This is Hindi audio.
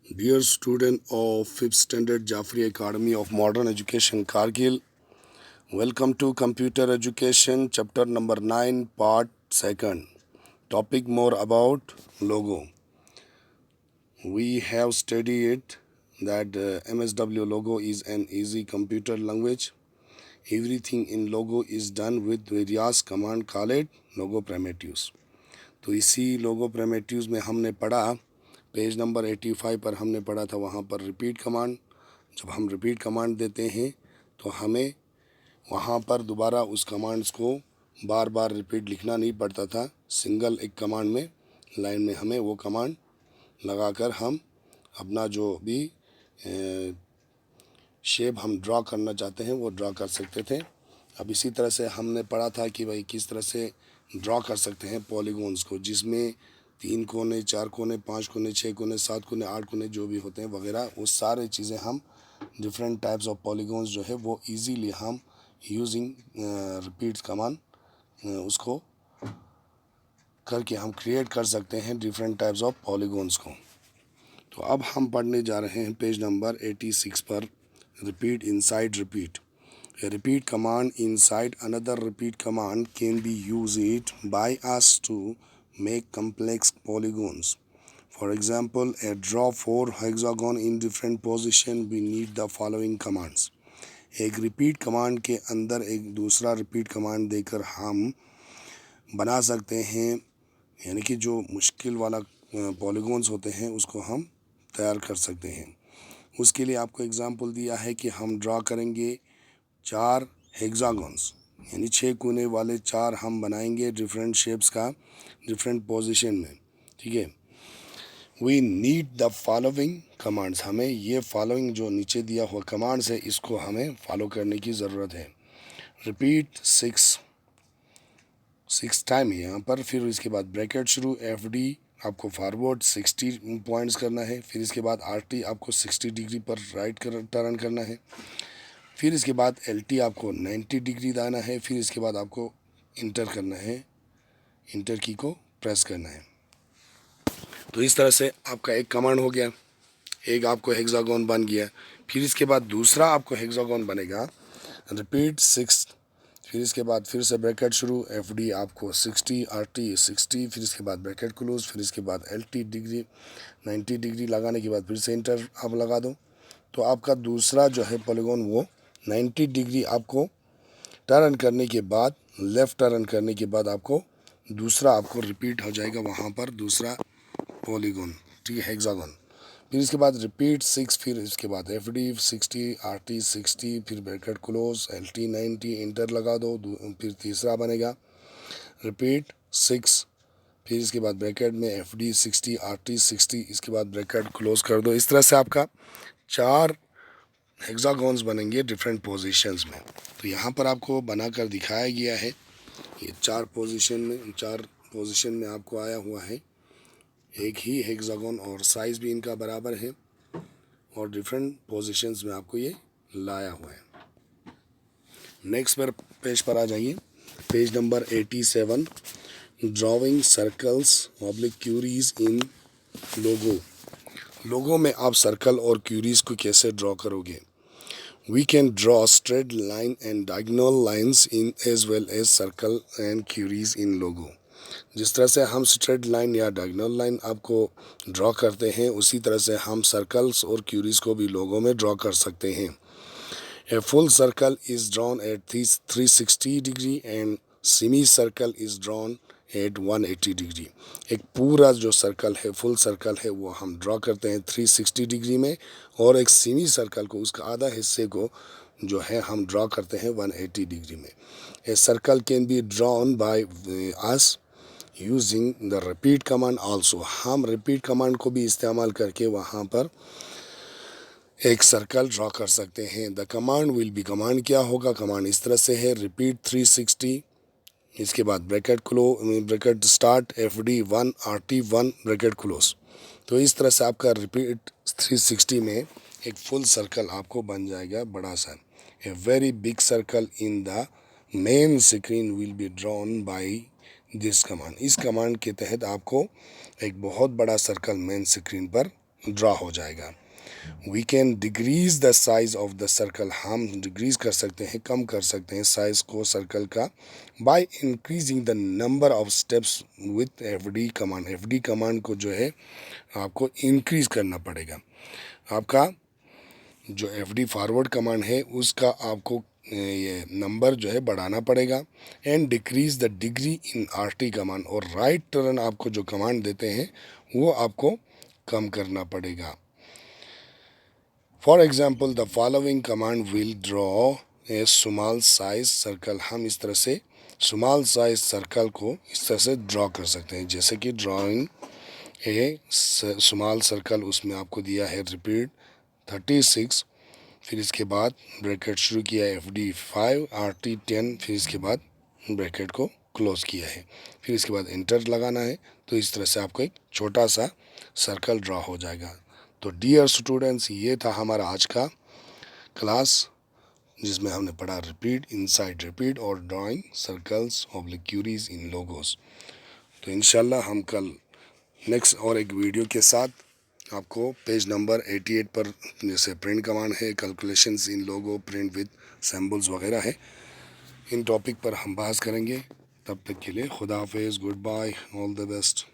Dear student of 5th Standard Jafri Academy of Modern Education Kargil, welcome to Computer Education Chapter number 9 Part 2. Topic more about logo. We have studied that MSW logo is an easy computer language. Everything in logo is done with various command called logo primitives. तो इसी लोगो primitives में हमने पढ़ा पेज नंबर 85 पर हमने पढ़ा था वहाँ पर रिपीट कमांड। जब हम रिपीट कमांड देते हैं तो हमें वहाँ पर दोबारा उस कमांड्स को बार बार रिपीट लिखना नहीं पड़ता था। सिंगल एक कमांड में लाइन में हमें वो कमांड लगाकर हम अपना जो भी शेप हम ड्रा करना चाहते हैं वो ड्रा कर सकते थे। अब इसी तरह से हमने पढ़ा था कि भाई किस तरह से ड्रा कर सकते हैं पॉलीगॉन्स को, जिसमें 3 कोने, 4 कोने, 5 कोने, 6 कोने, 7 कोने, 8 कोने जो भी होते हैं वगैरह, वो सारे चीज़ें हम डिफरेंट टाइप्स ऑफ पॉलीगॉन्स जो है वो इजीली हम यूजिंग रिपीट कमांड उसको करके हम क्रिएट कर सकते हैं डिफरेंट टाइप्स ऑफ पॉलीगॉन्स को। तो अब हम पढ़ने जा रहे हैं पेज नंबर 86 पर repeat inside repeat. A repeat command inside another repeat command can be used by us to make complex polygons. For example, a draw 4 hexagon in different position, we need the following commands. एक रिपीट कमांड के अंदर एक दूसरा रिपीट कमांड देकर हम बना सकते हैं, यानी कि जो मुश्किल वाला पॉलीगॉन्स होते हैं उसको हम तैयार कर सकते हैं। उसके लिए आपको एग्जांपल दिया है कि हम ड्रा करेंगे 4 हेक्सागॉन्स, यानी 6 कोने वाले 4 हम बनाएंगे डिफरेंट शेप्स का डिफरेंट पोजीशन में। ठीक है, we need the following commands, हमें ये फॉलोइंग जो नीचे दिया हुआ कमांड्स है इसको हमें फॉलो करने की ज़रूरत है। रिपीट 6 टाइम है यहाँ पर, फिर इसके बाद ब्रैकेट शुरू, FD आपको फॉरवर्ड 60 पॉइंट्स करना है, फिर इसके बाद RT आपको 60 डिग्री पर राइट टर्न करना है, फिर इसके बाद LT आपको 90 डिग्री दाना है, फिर इसके बाद आपको इंटर करना है, इंटर की को प्रेस करना है। तो इस तरह से आपका एक कमांड हो गया, एक आपको हेक्सागोन बन गया। फिर इसके बाद दूसरा आपको हेक्सागोन बनेगा, रिपीट 6, फिर इसके बाद फिर से ब्रैकेट शुरू, FD आपको 60, RT 60, फिर इसके बाद ब्रैकेट क्लोज, फिर इसके बाद LT डिग्री 90 डिग्री लगाने के बाद फिर से इंटर आप लगा दो। तो आपका दूसरा जो है पॉलीगॉन वो 90 डिग्री आपको टर्न करने के बाद, लेफ़्ट टर्न करने के बाद आपको दूसरा आपको रिपीट हो जाएगा वहाँ पर दूसरा पॉलीगॉन, ठीक है, हेक्सागोन। फिर इसके बाद रिपीट 6, फिर इसके बाद FD 60, RT 60, फिर ब्रैकेट क्लोज, LT 90, इंटर लगा दो, फिर तीसरा बनेगा रिपीट 6, फिर इसके बाद ब्रैकेट में FD 60, RT 60, इसके बाद ब्रैकेट क्लोज कर दो। इस तरह से आपका 4 हेक्सागॉन्स बनेंगे डिफरेंट पोजीशंस में। तो यहाँ पर आपको बनाकर दिखाया गया है, ये 4 पोजीशन में आपको आया हुआ है एक ही हेक्सागोन, और साइज़ भी इनका बराबर है, और डिफरेंट पोजीशंस में आपको ये लाया हुआ है। नेक्स्ट पर पेज पर आ जाइए, page number 87, drawing circles oblique curves in logo. Logo में आप सर्कल और क्यूरीज को कैसे ड्रॉ करोगे? We can draw straight line and diagonal lines in as well as circle and queries in logo. जिस तरह से हम स्ट्रेट लाइन या डायगोनल लाइन आपको ड्रॉ करते हैं, उसी तरह से हम सर्कल्स और क्यूरीज को भी लोगो में ड्रॉ कर सकते हैं। A full circle is drawn at 360 degree and semi circle is drawn at 180 degree. एक पूरा जो सर्कल है, फुल सर्कल है, वो हम ड्रॉ करते हैं 360 डिग्री में, और एक सेमी सर्कल को, उसका आधा हिस्से को जो है हम ड्रॉ करते हैं 180 डिग्री में। A circle can be drawn by us using the repeat command also. हम रिपीट कमांड को भी इस्तेमाल करके वहाँ पर एक सर्कल ड्रॉ कर सकते हैं। The command will be, command क्या होगा? कमांड इस तरह से है, रिपीट 360, इसके बाद bracket start, FD 1, RT 1, bracket close. तो इस तरह से आपका रिपीट 360 में एक फुल सर्कल आपको बन जाएगा बड़ा सा। A very big circle in the main screen will be drawn by this command. इस कमांड के तहत आपको एक बहुत बड़ा सर्कल मेन स्क्रीन पर ड्रा हो जाएगा। We can decrease the size of the circle, हम डिक्रीज कर सकते हैं, कम कर सकते हैं साइज को सर्कल का, by increasing the number of steps with FD command. FD command को जो है आपको इंक्रीज करना पड़ेगा। आपका जो एफडी फॉरवर्ड कमांड है उसका आपको ये नंबर जो है बढ़ाना पड़ेगा। And decrease the degree in RT command, और राइट टर्न आपको जो कमांड देते हैं वो आपको कम करना पड़ेगा। For example the following command will draw a small size circle. हम इस तरह से स्मॉल साइज सर्कल को इस तरह से ड्रॉ कर सकते हैं, जैसे कि ड्राइंग ए स्मॉल सर्कल, उसमें आपको दिया है रिपीट 36, फिर इसके बाद ब्रैकेट शुरू किया है FD 5 RT 10, फिर इसके बाद ब्रैकेट को क्लोज किया है, फिर इसके बाद इंटर लगाना है। तो इस तरह से आपको एक छोटा सा सर्कल ड्रॉ हो जाएगा। तो डियर स्टूडेंट्स, ये था हमारा आज का क्लास, जिसमें हमने पढ़ा रिपीट, इनसाइड रिपीट और ड्राइंग सर्कल्स ऑब्लिक क्यूरीज इन लोगोस। तो इंशाल्लाह हम कल नेक्स्ट और एक वीडियो के साथ आपको पेज नंबर 88 पर जैसे प्रिंट कमांड है, calculations in logo, print with symbols वगैरह है, इन टॉपिक पर हम बात करेंगे। तब तक के लिए खुदा हाफिज़, good bye, all the best.